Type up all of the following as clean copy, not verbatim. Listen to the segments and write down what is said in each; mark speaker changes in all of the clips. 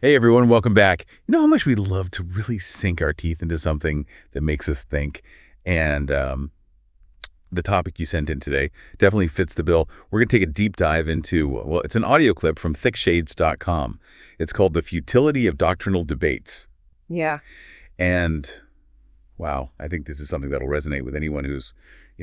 Speaker 1: Hey everyone, welcome back. You know how much we love to really sink our teeth into something that makes us think? And the topic you sent in today definitely fits the bill. We're going to take a deep dive into, well, it's an audio clip from thickshades.com. It's called The Futility of Doctrinal Debates.
Speaker 2: Yeah.
Speaker 1: And wow, I think this is something that'll resonate with anyone who's,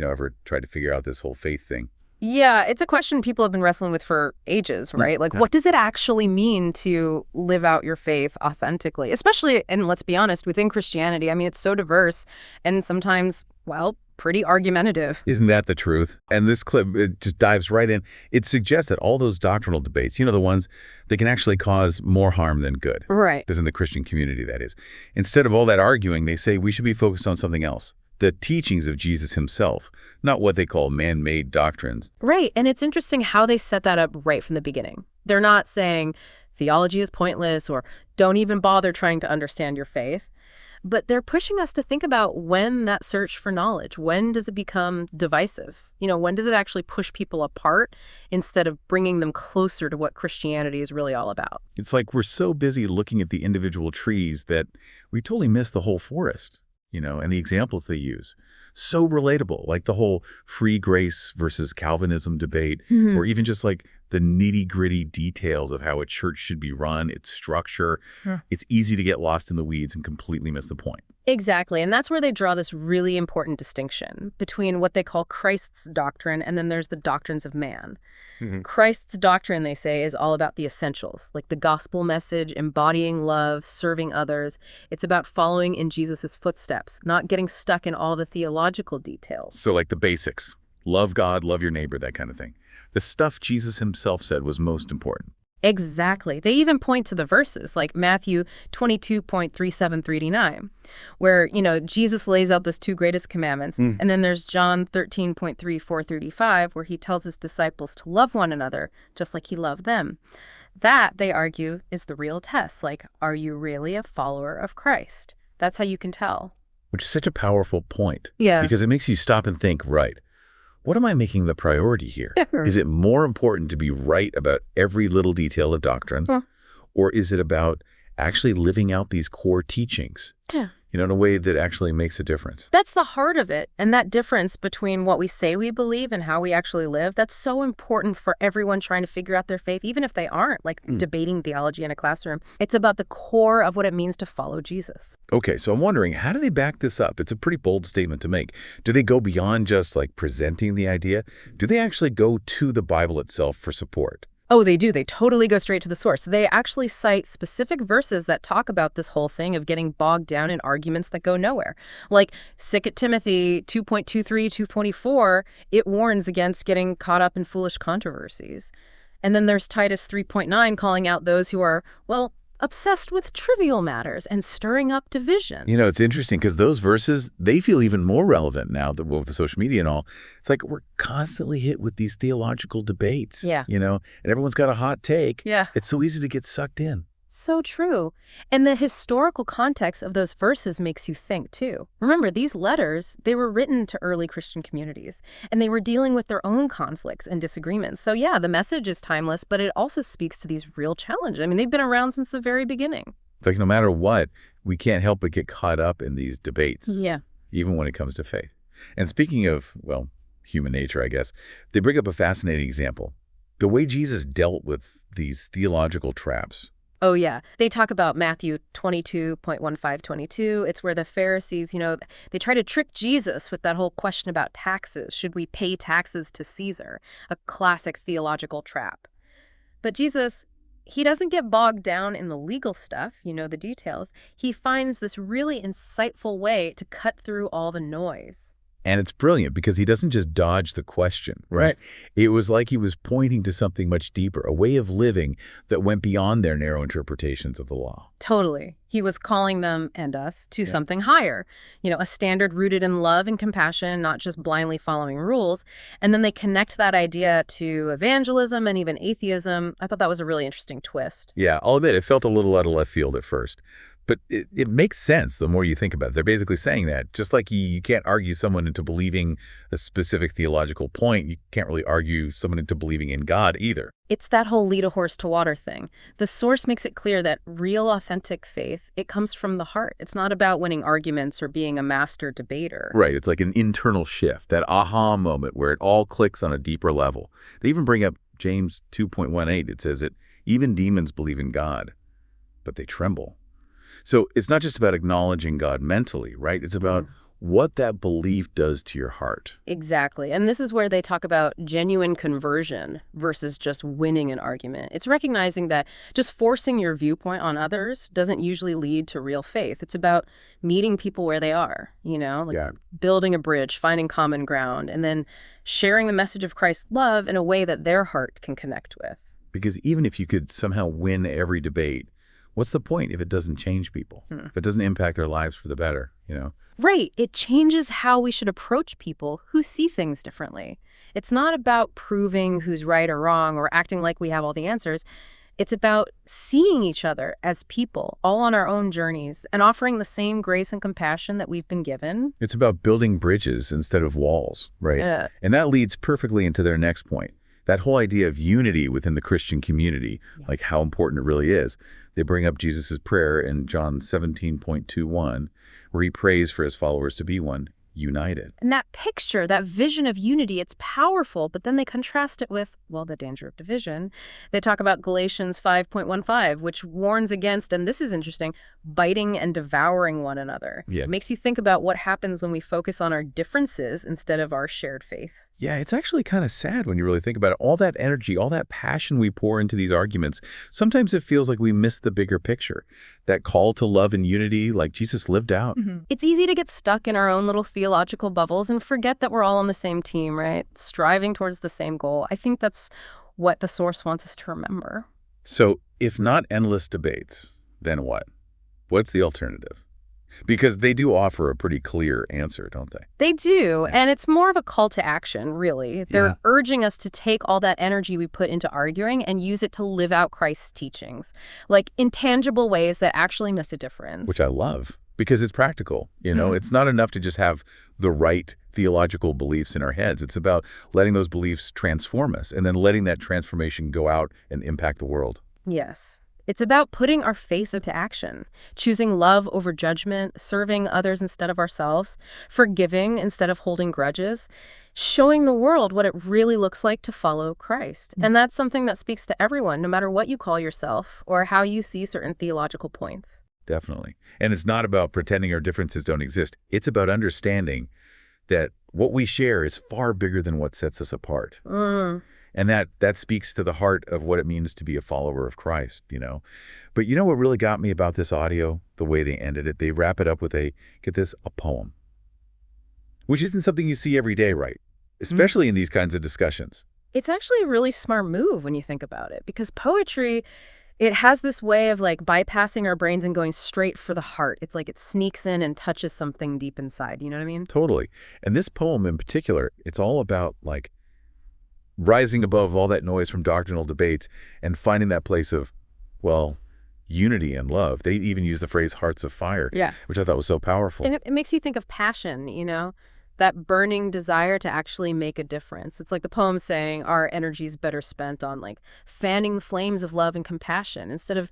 Speaker 1: ever tried to figure out this whole faith thing.
Speaker 2: Yeah, it's a question people have been wrestling with for ages, right? Like,
Speaker 1: Yeah.
Speaker 2: what does it actually mean to live out your faith authentically? Especially, and let's be honest, within Christianity. I mean, it's so diverse and sometimes, well, pretty argumentative.
Speaker 1: Isn't that the truth? And this clip, it just dives right in. It suggests that all those doctrinal debates, the ones that can actually cause more harm than good.
Speaker 2: Right.
Speaker 1: As in the Christian community, that is. Instead of all that arguing, they say we should be focused on something else. The teachings of Jesus himself, not what they call man-made doctrines.
Speaker 2: Right. And it's interesting how they set that up right from the beginning. They're not saying theology is pointless or don't even bother trying to understand your faith. But they're pushing us to think about when that search for knowledge, when does it become divisive? When does it actually push people apart instead of bringing them closer to what Christianity is really all about?
Speaker 1: It's like we're so busy looking at the individual trees that we totally miss the whole forest, and the examples they use. So relatable, like the whole free grace versus Calvinism debate, or even just like the nitty-gritty details of how a church should be run, its structure.
Speaker 2: Yeah.
Speaker 1: It's easy to get lost in the weeds and completely miss the point.
Speaker 2: Exactly. And that's where they draw this really important distinction between what they call Christ's doctrine and then there's the doctrines of man. Christ's doctrine, they say, is all about the essentials, like the gospel message, embodying love, serving others. It's about following in Jesus's footsteps, not getting stuck in all the theological details.
Speaker 1: So like the basics, love God, love your neighbor, that kind of thing. The stuff Jesus himself said was most important.
Speaker 2: Exactly. They even point to the verses like Matthew 22.37-39, where, Jesus lays out those two greatest commandments. And then there's John 13.34-35, where he tells his disciples to love one another just like he loved them. That, they argue, is the real test. Like, are you really a follower of Christ? That's how you can tell.
Speaker 1: Which is such a powerful point.
Speaker 2: Yeah.
Speaker 1: Because it makes you stop and think, right, what am I making the priority here? Is it more important to be right about every little detail of doctrine? Or is it about actually living out these core teachings?
Speaker 2: Yeah.
Speaker 1: In a way that actually makes a difference.
Speaker 2: That's the heart of it. And that difference between what we say we believe and how we actually live, that's so important for everyone trying to figure out their faith, even if they aren't like debating theology in a classroom. It's about the core of what it means to follow Jesus.
Speaker 1: Okay, so I'm wondering, how do they back this up? It's a pretty bold statement to make. Do they go beyond just like presenting the idea? Do they actually go to the Bible itself for support?
Speaker 2: Oh, they do. They totally go straight to the source. They actually cite specific verses that talk about this whole thing of getting bogged down in arguments that go nowhere. Like 2 Timothy 2.23, 224, it warns against getting caught up in foolish controversies. And then there's Titus 3.9 calling out those who are, well, obsessed with trivial matters and stirring up division.
Speaker 1: It's interesting because those verses, they feel even more relevant now that with the social media and all. It's like we're constantly hit with these theological debates.
Speaker 2: Yeah.
Speaker 1: And everyone's got a hot take.
Speaker 2: Yeah.
Speaker 1: It's so easy to get sucked in.
Speaker 2: So true. And the historical context of those verses makes you think, too. Remember, these letters, they were written to early Christian communities, and they were dealing with their own conflicts and disagreements. So yeah, the message is timeless, but it also speaks to these real challenges. I mean, they've been around since the very beginning.
Speaker 1: It's like no matter what, we can't help but get caught up in these debates.
Speaker 2: Yeah.
Speaker 1: Even when it comes to faith. And speaking of, well, human nature, I guess, they bring up a fascinating example. The way Jesus dealt with these theological traps.
Speaker 2: Oh, yeah. They talk about Matthew 22.15-22. It's where the Pharisees, they try to trick Jesus with that whole question about taxes. Should we pay taxes to Caesar? A classic theological trap. But Jesus, he doesn't get bogged down in the legal stuff, the details. He finds this really insightful way to cut through all the noise.
Speaker 1: And it's brilliant because he doesn't just dodge the question, right? It was like he was pointing to something much deeper, a way of living that went beyond their narrow interpretations of the law.
Speaker 2: Totally. He was calling them and us to something higher, a standard rooted in love and compassion, not just blindly following rules. And then they connect that idea to evangelism and even atheism. I thought that was a really interesting twist.
Speaker 1: Yeah, I'll admit it felt a little out of left field at first. But it makes sense the more you think about it. They're basically saying that. Just like you can't argue someone into believing a specific theological point, you can't really argue someone into believing in God either.
Speaker 2: It's that whole lead a horse to water thing. The source makes it clear that real authentic faith, it comes from the heart. It's not about winning arguments or being a master debater.
Speaker 1: Right. It's like an internal shift, that aha moment where it all clicks on a deeper level. They even bring up James 2.18. It says that even demons believe in God, but they tremble. So it's not just about acknowledging God mentally, right? It's about what that belief does to your heart.
Speaker 2: Exactly. And this is where they talk about genuine conversion versus just winning an argument. It's recognizing that just forcing your viewpoint on others doesn't usually lead to real faith. It's about meeting people where they are, like
Speaker 1: Yeah.
Speaker 2: building a bridge, finding common ground, and then sharing the message of Christ's love in a way that their heart can connect with.
Speaker 1: Because even if you could somehow win every debate, what's the point if it doesn't change people? If it doesn't impact their lives for the better?
Speaker 2: Right. It changes how we should approach people who see things differently. It's not about proving who's right or wrong or acting like we have all the answers. It's about seeing each other as people, all on our own journeys, and offering the same grace and compassion that we've been given.
Speaker 1: It's about building bridges instead of walls, right?
Speaker 2: Yeah.
Speaker 1: And that leads perfectly into their next point. That whole idea of unity within the Christian community, like how important it really is. They bring up Jesus' prayer in John 17.21, where he prays for his followers to be one, united.
Speaker 2: And that picture, that vision of unity, it's powerful, but then they contrast it with, well, the danger of division. They talk about Galatians 5.15, which warns against, and this is interesting, biting and devouring one another.
Speaker 1: Yeah.
Speaker 2: It makes you think about what happens when we focus on our differences instead of our shared faith.
Speaker 1: Yeah, it's actually kind of sad when you really think about it. All that energy, all that passion we pour into these arguments, sometimes it feels like we miss the bigger picture. That call to love and unity, like Jesus lived out.
Speaker 2: It's easy to get stuck in our own little theological bubbles and forget that we're all on the same team, right? Striving towards the same goal. I think that's what the source wants us to remember.
Speaker 1: So if not endless debates, then what? What's the alternative? Because they do offer a pretty clear answer, don't they?
Speaker 2: They do, and it's more of a call to action, really. They're
Speaker 1: Yeah.
Speaker 2: urging us to take all that energy we put into arguing and use it to live out Christ's teachings, like in tangible ways that actually make a difference.
Speaker 1: Which I love, because it's practical. It's not enough to just have the right theological beliefs in our heads. It's about letting those beliefs transform us and then letting that transformation go out and impact the world.
Speaker 2: Yes. It's about putting our faith into action, choosing love over judgment, serving others instead of ourselves, forgiving instead of holding grudges, showing the world what it really looks like to follow Christ. And that's something that speaks to everyone, no matter what you call yourself or how you see certain theological points.
Speaker 1: Definitely. And it's not about pretending our differences don't exist. It's about understanding that what we share is far bigger than what sets us apart. And that speaks to the heart of what it means to be a follower of Christ. But you know what really got me about this audio? The way they ended it. They wrap it up with a poem. Which isn't something you see every day, right? Especially in these kinds of discussions.
Speaker 2: It's actually a really smart move when you think about it, because poetry, it has this way of like bypassing our brains and going straight for the heart. It's like it sneaks in and touches something deep inside. You know what I mean?
Speaker 1: Totally. And this poem in particular, it's all about like rising above all that noise from doctrinal debates and finding that place of, well, unity and love. They even use the phrase hearts of fire, which I thought was so powerful.
Speaker 2: And it makes you think of passion, that burning desire to actually make a difference. It's like the poem saying our energy is better spent on like fanning the flames of love and compassion instead of,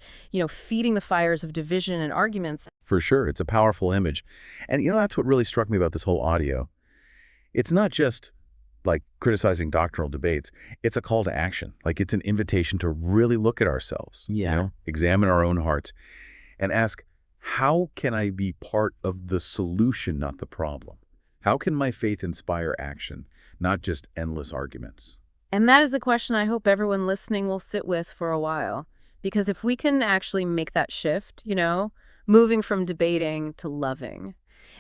Speaker 2: feeding the fires of division and arguments.
Speaker 1: For sure. It's a powerful image. And that's what really struck me about this whole audio. It's not just like criticizing doctrinal debates. It's a call to action. Like it's an invitation to really look at ourselves, examine our own hearts and ask, how can I be part of the solution, not the problem? How can my faith inspire action, not just endless arguments?
Speaker 2: And that is a question I hope everyone listening will sit with for a while. Because if we can actually make that shift, moving from debating to loving,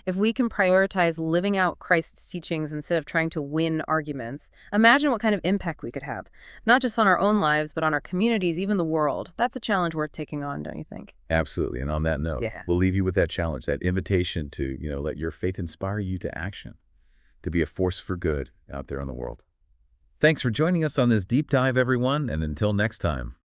Speaker 2: if we can prioritize living out Christ's teachings instead of trying to win arguments, imagine what kind of impact we could have, not just on our own lives, but on our communities, even the world. That's a challenge worth taking on, don't you think?
Speaker 1: Absolutely. And on that note, we'll leave you with that challenge, that invitation to, let your faith inspire you to action, to be a force for good out there in the world. Thanks for joining us on this deep dive, everyone. And until next time.